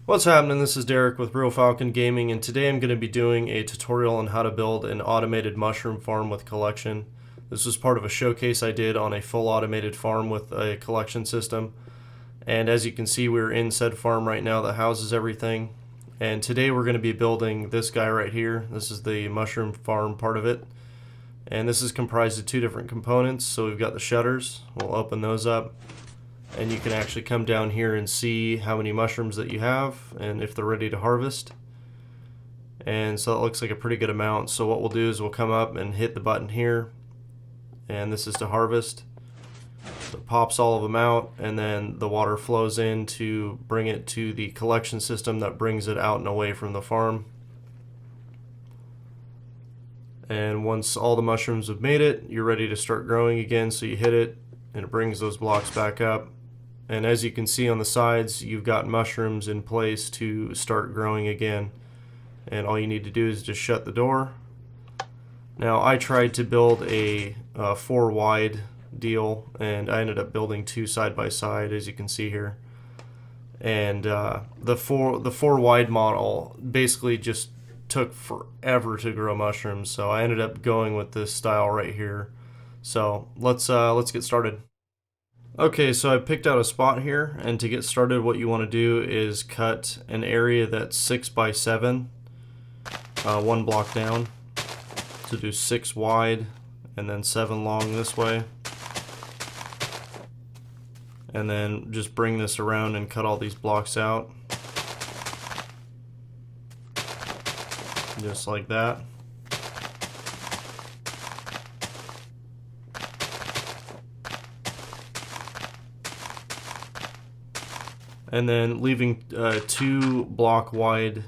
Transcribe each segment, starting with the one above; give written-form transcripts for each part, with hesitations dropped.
What's happening? This is Derek with Real Falcon Gaming, and today I'm going to be doing a tutorial on how to build an automated mushroom farm with collection. This was part of a showcase I did on a full automated farm with a collection system. And as you can see, we're in said farm right now that houses everything. And today we're going to be building this guy right here. This is the mushroom farm part of it. And this is comprised of two different components. So we've got the shutters. We'll open those up. And you can actually come down here and see how many mushrooms that you have and if they're ready to harvest. And so it looks like a pretty good amount. So what we'll do is we'll come up and hit the button here, and this is to harvest. So it pops all of them out, and then the water flows in to bring it to the collection system that brings it out and away from the farm. And once all the mushrooms have made it, you're ready to start growing again. So you hit it and it brings those blocks back up. And as you can see on the sides, you've got mushrooms in place to start growing again. And all you need to do is just shut the door. Now I tried to build a 4 wide deal, and I ended up building 2 side by side, as you can see here. And the four wide model basically just took forever to grow mushrooms, so I ended up going with this style right here. So let's get started. Okay, so I picked out a spot here, and to get started what you want to do is cut an area that's 6 by 7, 1 block down. So do 6 wide and then 7 long this way. And then just bring this around and cut all these blocks out. Just like that. And then leaving a 2 block wide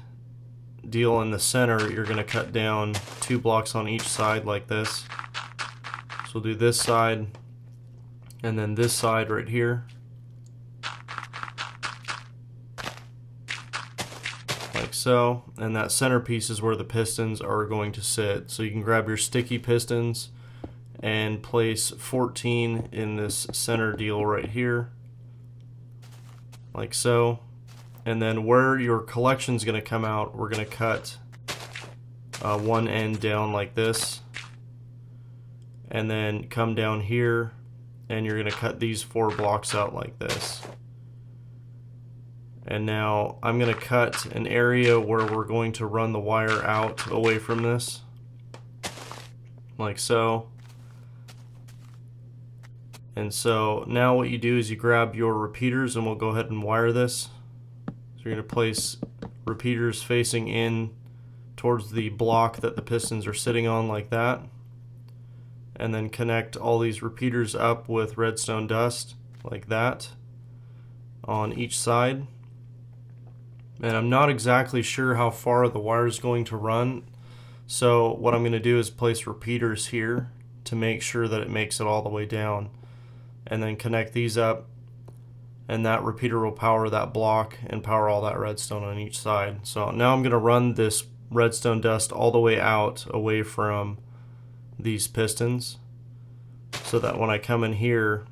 deal in the center, you're going to cut down 2 blocks on each side like this. So we'll do this side and then this side right here. Like so. And that centerpiece is where the pistons are going to sit. So you can grab your sticky pistons and place 14 in this center deal right here. Like so. And then where your collection is going to come out, we're going to cut one end down like this, and then come down here, and you're going to cut these 4 blocks out like this. And now I'm going to cut an area where we're going to run the wire out away from this, like so. And so now what you do is you grab your repeaters, and we'll go ahead and wire this. So you're going to place repeaters facing in towards the block that the pistons are sitting on like that. And then connect all these repeaters up with redstone dust like that on each side. And I'm not exactly sure how far the wire is going to run. So what I'm going to do is place repeaters here to make sure that it makes it all the way down. And then connect these up, and that repeater will power that block and power all that redstone on each side. So now I'm going to run this redstone dust all the way out away from these pistons, so that when I come in here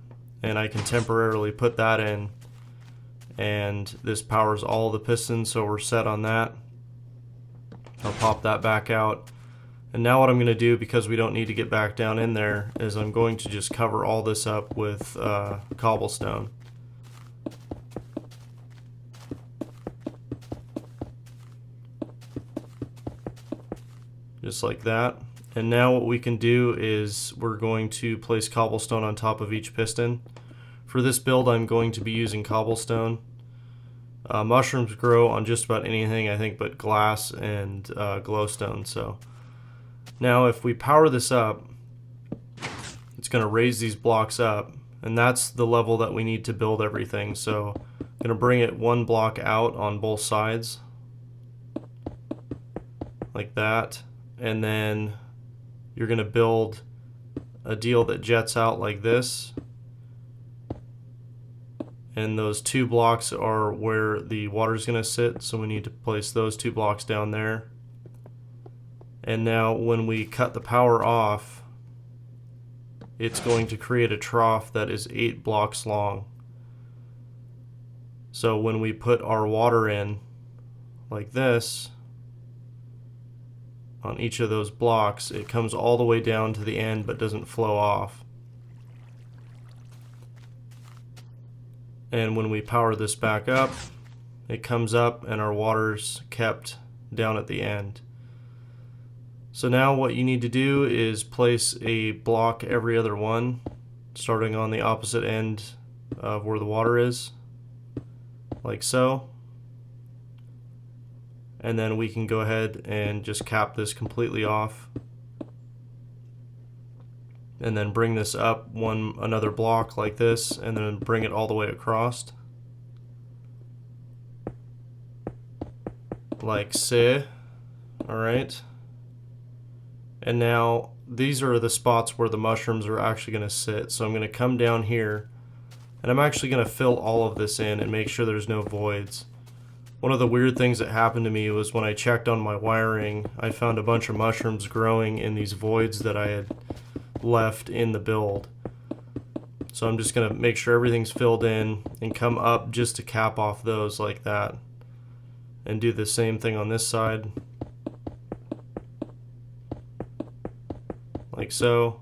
and I can temporarily put that in, and this powers all the pistons, so we're set on that. I'll pop that back out. And now what I'm going to do, because we don't need to get back down in there, is I'm going to just cover all this up with cobblestone. Just like that. And now what we can do is we're going to place cobblestone on top of each piston. For this build I'm going to be using cobblestone. Mushrooms grow on just about anything, I think, but glass and glowstone. So now if we power this up, it's going to raise these blocks up, and that's the level that we need to build everything. So I'm going to bring it 1 block out on both sides like that, and then you're going to build a deal that jets out like this, and those 2 blocks are where the water is going to sit, so we need to place those 2 blocks down there. And now when we cut the power off, it's going to create a trough that is 8 blocks long. So when we put our water in, like this on each of those blocks, it comes all the way down to the end but doesn't flow off. And when we power this back up, it comes up and our water's kept down at the end. So now what you need to do is place a block every other one, starting on the opposite end of where the water is, like so. And then we can go ahead and just cap this completely off. And then bring this up another block like this, and then bring it all the way across. Like so. Alright. And now these are the spots where the mushrooms are actually going to sit. So I'm going to come down here, and I'm actually going to fill all of this in and make sure there's no voids. One of the weird things that happened to me was when I checked on my wiring, I found a bunch of mushrooms growing in these voids that I had left in the build. So I'm just going to make sure everything's filled in and come up just to cap off those like that. And do the same thing on this side. Like so.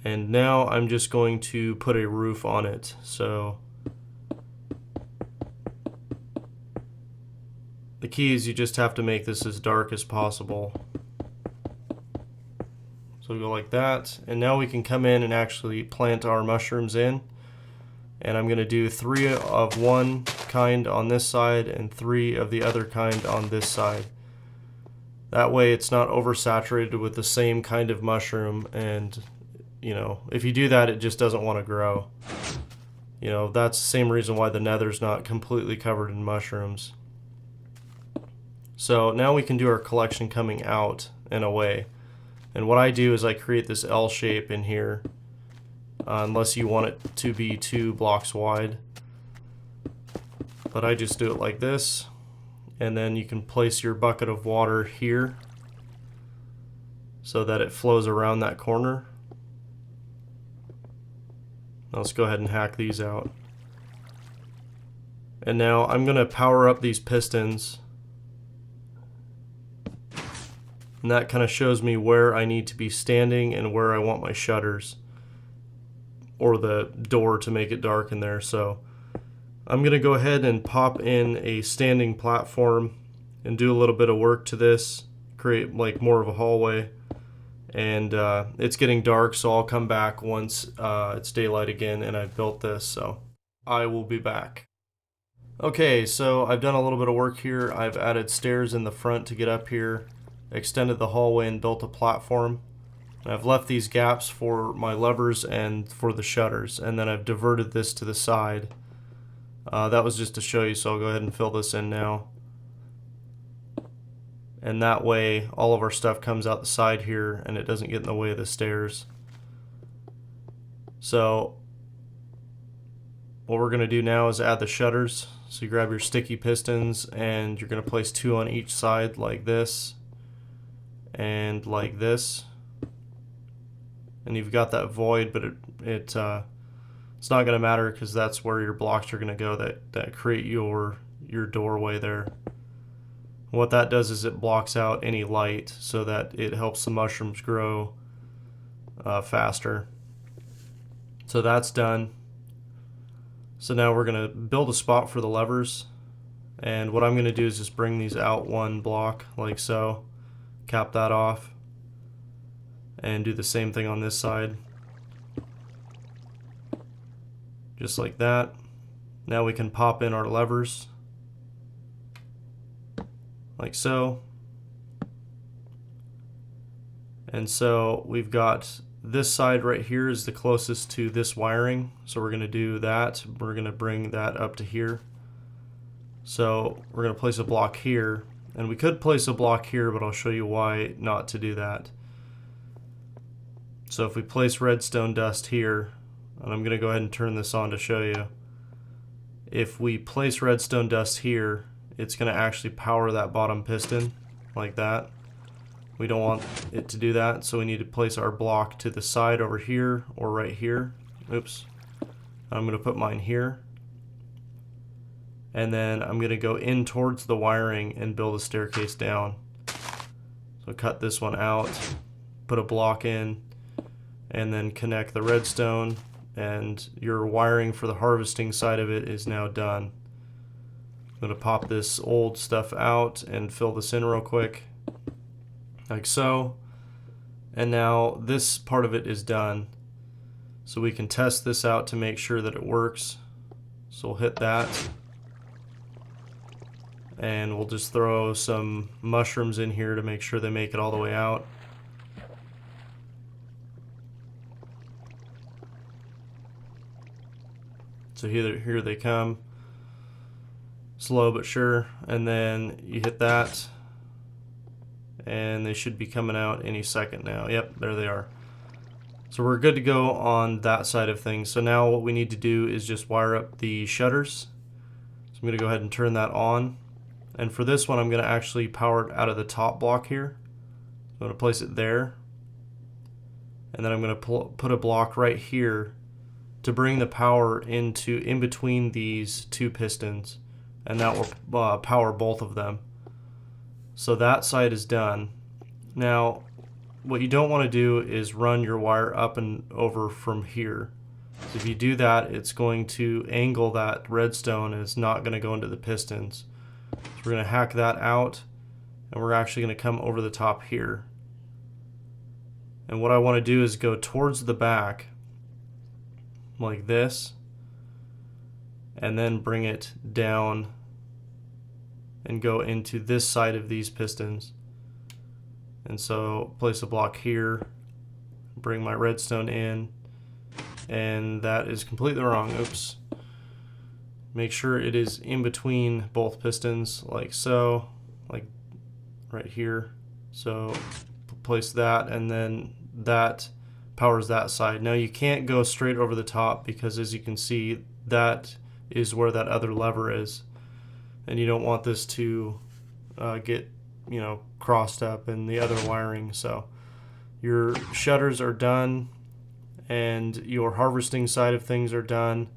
And now I'm just going to put a roof on it. So the key is you just have to make this as dark as possible. So we go like that, and now we can come in and actually plant our mushrooms in. And I'm going to do 3 of one kind on this side and 3 of the other kind on this side. That way it's not oversaturated with the same kind of mushroom, and you know, if you do that, it just doesn't want to grow. You know, that's the same reason why the nether's not completely covered in mushrooms. So now we can do our collection coming out and away. And what I do is I create this L shape in here, unless you want it to be 2 blocks wide. But I just do it like this, and then you can place your bucket of water here so that it flows around that corner. Now let's go ahead and hack these out. And now I'm going to power up these pistons. And that kind of shows me where I need to be standing and where I want my shutters or the door to make it dark in there. So I'm going to go ahead and pop in a standing platform and do a little bit of work to this, create like more of a hallway. And it's getting dark, so I'll come back once it's daylight again and I've built this. So I will be back. Okay, so I've done a little bit of work here. I've added stairs in the front to get up here, extended the hallway and built a platform. And I've left these gaps for my levers and for the shutters, and then I've diverted this to the side. That was just to show you, so I'll go ahead and fill this in now. And that way all of our stuff comes out the side here and it doesn't get in the way of the stairs. So what we're going to do now is add the shutters. So you grab your sticky pistons and you're going to place 2 on each side like this and like this. And you've got that void, but it's not going to matter because that's where your blocks are going to go that create your doorway there. What that does is it blocks out any light so that it helps the mushrooms grow faster. So that's done. So now we're going to build a spot for the levers, and what I'm going to do is just bring these out 1 block like so, cap that off, and do the same thing on this side, just like that. Now we can pop in our levers like so. And so we've got this side right here is the closest to this wiring, so we're going to do that. We're going to bring that up to here. So we're going to place a block here, and we could place a block here, but I'll show you why not to do that. So if we place redstone dust here, and I'm going to go ahead and turn this on to show you. If we place redstone dust here, it's going to actually power that bottom piston like that. We don't want it to do that, so we need to place our block to the side over here or right here. Oops. I'm going to put mine here. and then I'm going to go in towards the wiring and build a staircase down. So cut this one out, put a block in, and then connect the redstone, and your wiring for the harvesting side of it is now done. I'm going to pop this old stuff out and fill this in real quick, like so. And now this part of it is done. So we can test this out to make sure that it works. So we'll hit that. And we'll just throw some mushrooms in here to make sure they make it all the way out. So here they come. Slow but sure. And then you hit that, and they should be coming out any second now. Yep, there they are. So we're good to go on that side of things. So now what we need to do is just wire up the shutters. So I'm going to go ahead and turn that on. And for this one, I'm going to actually power it out of the top block here. I'm going to place it there. And then I'm going to put a block right here to bring the power into in between these two pistons. And that will power both of them. So that side is done. Now, what you don't want to do is run your wire up and over from here. So if you do that, it's going to angle that redstone and it's not going to go into the pistons. So we're going to hack that out, and we're actually going to come over the top here. And what I want to do is go towards the back like this, and then bring it down and go into this side of these pistons. And so place a block here, bring my redstone in, and that is completely wrong. Oops. Make sure it is in between both pistons, like so, like right here. So place that, and then that powers that side. Now you can't go straight over the top because, as you can see, that is where that other lever is, and you don't want this to get crossed up in the other wiring. So your shutters are done and your harvesting side of things are done.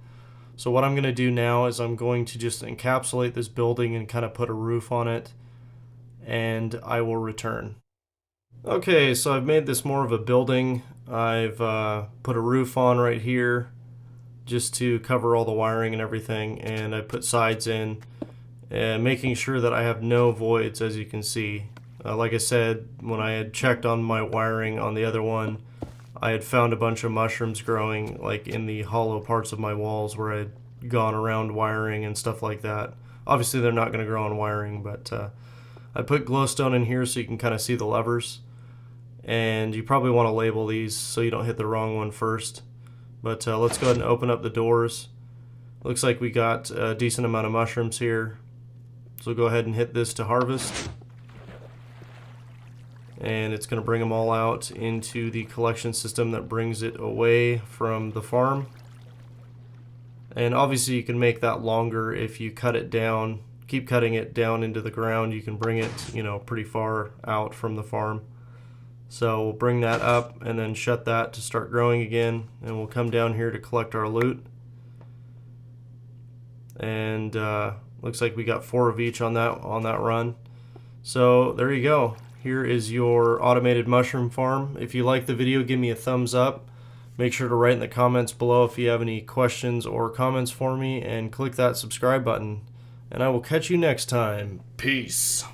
So what I'm going to do now is I'm going to just encapsulate this building and kind of put a roof on it, and I will return. Okay, so I've made this more of a building. I've put a roof on right here just to cover all the wiring and everything, and I put sides in, and making sure that I have no voids, as you can see. Like I said, when I had checked on my wiring on the other one, I had found a bunch of mushrooms growing like in the hollow parts of my walls where I had gone around wiring and stuff like that. Obviously they're not going to grow on wiring, but I put glowstone in here so you can kind of see the levers. And you probably want to label these so you don't hit the wrong one first. But let's go ahead and open up the doors. Looks like we got a decent amount of mushrooms here. So go ahead and hit this to harvest. And it's going to bring them all out into the collection system that brings it away from the farm. And obviously you can make that longer if you cut it down. Keep cutting it down into the ground. You can bring it, pretty far out from the farm. So we'll bring that up and then shut that to start growing again, and we'll come down here to collect our loot. And looks like we got 4 of each on that run. So there you go. Here is your automated mushroom farm. If you like the video, give me a thumbs up. Make sure to write in the comments below if you have any questions or comments for me, and click that subscribe button. And I will catch you next time. Peace.